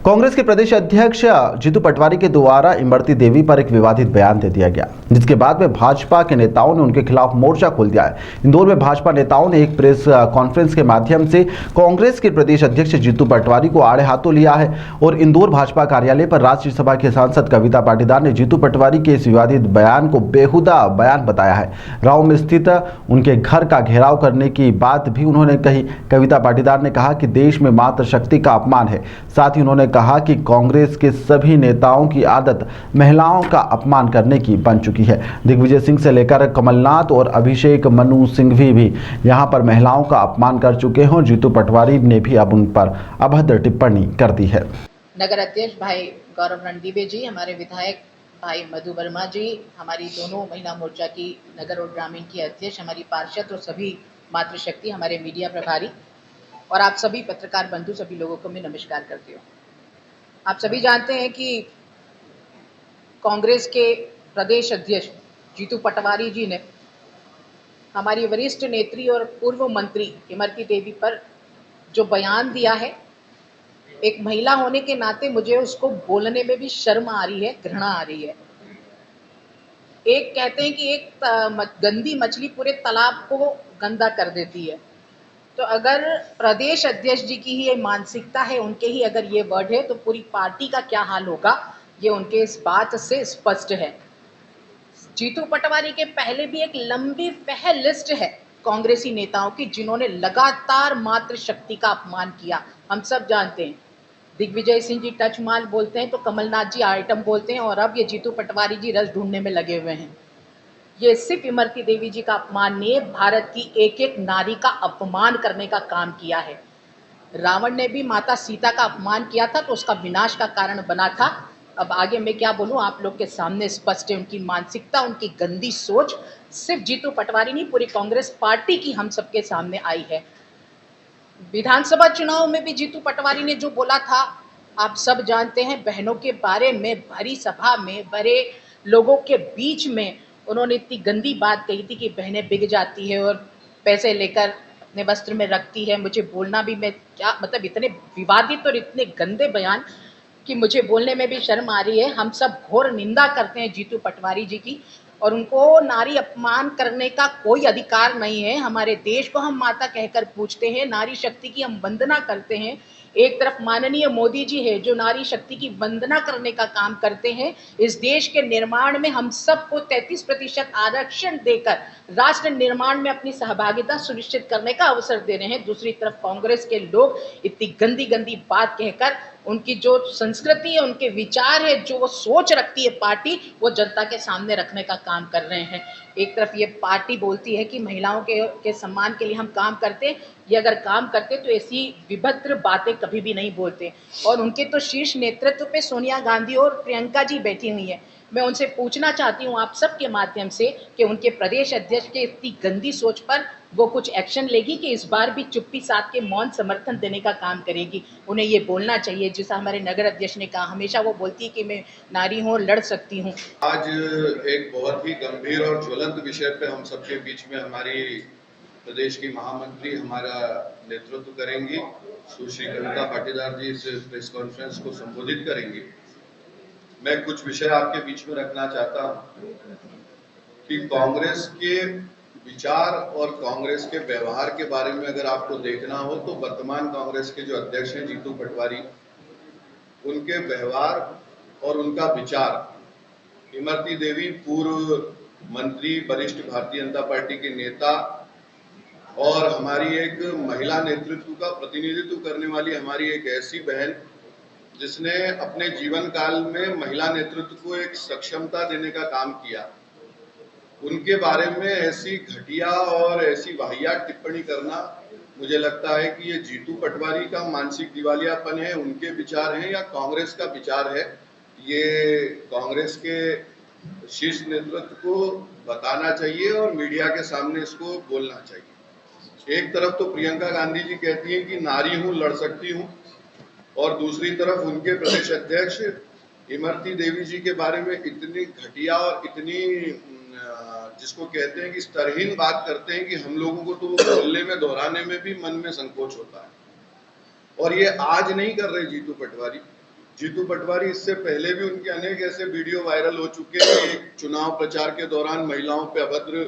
कांग्रेस के प्रदेश अध्यक्ष जीतू पटवारी के द्वारा इमरती देवी पर एक विवादित बयान दे दिया गया, जिसके बाद में भाजपा के नेताओं ने उनके खिलाफ मोर्चा खोल दिया है। इंदौर में भाजपा नेताओं ने एक प्रेस कॉन्फ्रेंस के माध्यम से कांग्रेस के प्रदेश अध्यक्ष जीतू पटवारी को आड़े हाथों लिया है और इंदौर भाजपा कार्यालय पर राज्यसभा के सांसद कविता पाटीदार ने जीतू पटवारी के इस विवादित बयान को बेहुदा बयान बताया है। गाँव में स्थित उनके घर का घेराव करने की बात भी उन्होंने कही। कविता पाटीदार ने कहा कि देश में मातृशक्ति का अपमान है। साथ ही उन्होंने कहा कि कांग्रेस के सभी नेताओं की आदत महिलाओं का अपमान करने की बन चुकी है। दिग्विजय सिंह से लेकर कमलनाथ और अभिषेक मनु सिंघवी भी यहां पर महिलाओं का अपमान कर चुके हैं। जीतू पटवारी ने भी अब उन पर अभद्र टिप्पणी कर दी है। नगर अध्यक्ष भाई गौरव रणदीवे जी, हमारे विधायक भाई मधु वर्मा जी, हमारी दोनों महिला मोर्चा की नगर और ग्रामीण की अध्यक्ष, हमारी पार्षद और सभी मातृशक्ति, हमारे मीडिया प्रभारी और आप सभी पत्रकार बंधु, सभी लोगों को मैं नमस्कार करती हूँ। आप सभी जानते हैं कि कांग्रेस के प्रदेश अध्यक्ष जीतू पटवारी जी ने हमारी वरिष्ठ नेत्री और पूर्व मंत्री इमरती देवी पर जो बयान दिया है, एक महिला होने के नाते मुझे उसको बोलने में भी शर्म आ रही है, घृणा आ रही है। एक कहते हैं कि एक गंदी मछली पूरे तालाब को गंदा कर देती है। तो अगर प्रदेश अध्यक्ष जी की ही ये मानसिकता है, उनके ही अगर ये वर्ड है, तो पूरी पार्टी का क्या हाल होगा, ये उनके इस बात से स्पष्ट है। जीतू पटवारी के पहले भी एक लंबी लिस्ट है कांग्रेसी नेताओं की, जिन्होंने लगातार मातृशक्ति का अपमान किया। हम सब जानते हैं, दिग्विजय सिंह जी टच माल बोलते हैं तो कमलनाथ जी आइटम बोलते हैं, और अब ये जीतू पटवारी जी रस ढूंढने में लगे हुए हैं। ये सिर्फ इमरती देवी जी का अपमान नहीं है, भारत की एक एक नारी का अपमान करने का काम किया है। रावण ने भी माता सीता का अपमान किया था तो उसका विनाश का कारण बना था। अब आगे मैं क्या बोलूं, आप लोग के सामने स्पष्ट है। उनकी मानसिकता, उनकी गंदी सोच सिर्फ जीतू पटवारी नहीं, पूरी कांग्रेस पार्टी की हम सबके सामने आई है। विधानसभा चुनाव में भी जीतू पटवारी ने जो बोला था, आप सब जानते हैं। बहनों के बारे में भरी सभा में, बड़े लोगों के बीच में उन्होंने इतनी गंदी बात कही थी कि बहनें बिक जाती है और पैसे लेकर अपने वस्त्र में रखती है। मुझे बोलना भी, मैं क्या मतलब, इतने विवादित और इतने गंदे बयान कि मुझे बोलने में भी शर्म आ रही है। हम सब घोर निंदा करते हैं जीतू पटवारी जी की, और उनको नारी अपमान करने का कोई अधिकार नहीं है। हमारे देश को हम माता कहकर पूछते हैं, नारी शक्ति की हम वंदना करते हैं। एक तरफ माननीय मोदी जी है जो नारी शक्ति की वंदना करने का काम करते हैं। इस देश के निर्माण में हम सबको 33% आरक्षण देकर राष्ट्र निर्माण में अपनी सहभागिता सुनिश्चित करने का अवसर दे रहे हैं। दूसरी तरफ कांग्रेस के लोग इतनी गंदी गंदी बात कहकर उनकी जो संस्कृति है, उनके विचार है, जो वो सोच रखती है पार्टी, वो जनता के सामने रखने का काम कर रहे हैं। एक तरफ ये पार्टी बोलती है कि महिलाओं के सम्मान के लिए हम काम करते हैं। ये अगर काम करते तो ऐसी विभद्र बातें कभी भी नहीं बोलते। और उनके तो शीर्ष नेतृत्व पे सोनिया गांधी और प्रियंका जी बैठी हुई हैं। मैं उनसे पूछना चाहती हूँ आप सबके माध्यम से कि उनके प्रदेश अध्यक्ष के इतनी गंदी सोच पर वो कुछ एक्शन लेगी कि इस बार भी चुप्पी साध के मौन समर्थन देने का काम करेगी। उन्हें ये बोलना चाहिए, जैसा हमारे नगर अध्यक्ष ने कहा, हमेशा वो बोलती है कि मैं नारी हूँ, लड़ सकती हूँ। आज एक बहुत ही गंभीर और ज्वलंत विषय पे हम सबके बीच में हमारी प्रदेश की महामंत्री हमारा नेतृत्व करेंगी, सुश्री कविता पाटीदार जी इस प्रेस कॉन्फ्रेंस को संबोधित करेंगी। मैं कुछ विषय आपके बीच में रखना चाहता हूँ कि कांग्रेस के विचार और कांग्रेस के व्यवहार के बारे में अगर आपको देखना हो तो वर्तमान कांग्रेस के जो अध्यक्ष हैं जीतू पटवारी, उनके व्यवहार और उनका विचार, इमरती देवी पूर्व मंत्री, वरिष्ठ भारतीय जनता पार्टी के नेता और हमारी एक महिला नेतृत्व का प्रतिनिधित्व करने वाली हमारी एक ऐसी बहन जिसने अपने जीवन काल में महिला नेतृत्व को एक सक्षमता देने का काम किया, उनके बारे में ऐसी घटिया और ऐसी वाहियात टिप्पणी करना, मुझे लगता है कि ये जीतू पटवारी का मानसिक दिवालियापन है, उनके विचार हैं या कांग्रेस का विचार है। ये कांग्रेस के शीर्ष नेतृत्व को बताना चाहिए और मीडिया के सामने इसको बोलना चाहिए। एक तरफ तो प्रियंका गांधी जी कहती हैं कि नारी हूं, लड़ सकती हूं, और दूसरी तरफ उनके प्रदेश अध्यक्ष इमरती देवी जी के बारे में इतनी घटिया और इतनी जिसको कहते हैं कि स्तरहीन बात करते हैं कि हम लोगों को तो बोलने में, दोहराने में भी मन में संकोच होता है। और ये आज नहीं कर रहे जीतू पटवारी, जीतू पटवारी, इससे पहले भी उनके अनेक ऐसे वीडियो वायरल हो चुके हैं। एक चुनाव प्रचार के दौरान महिलाओं पे अभद्र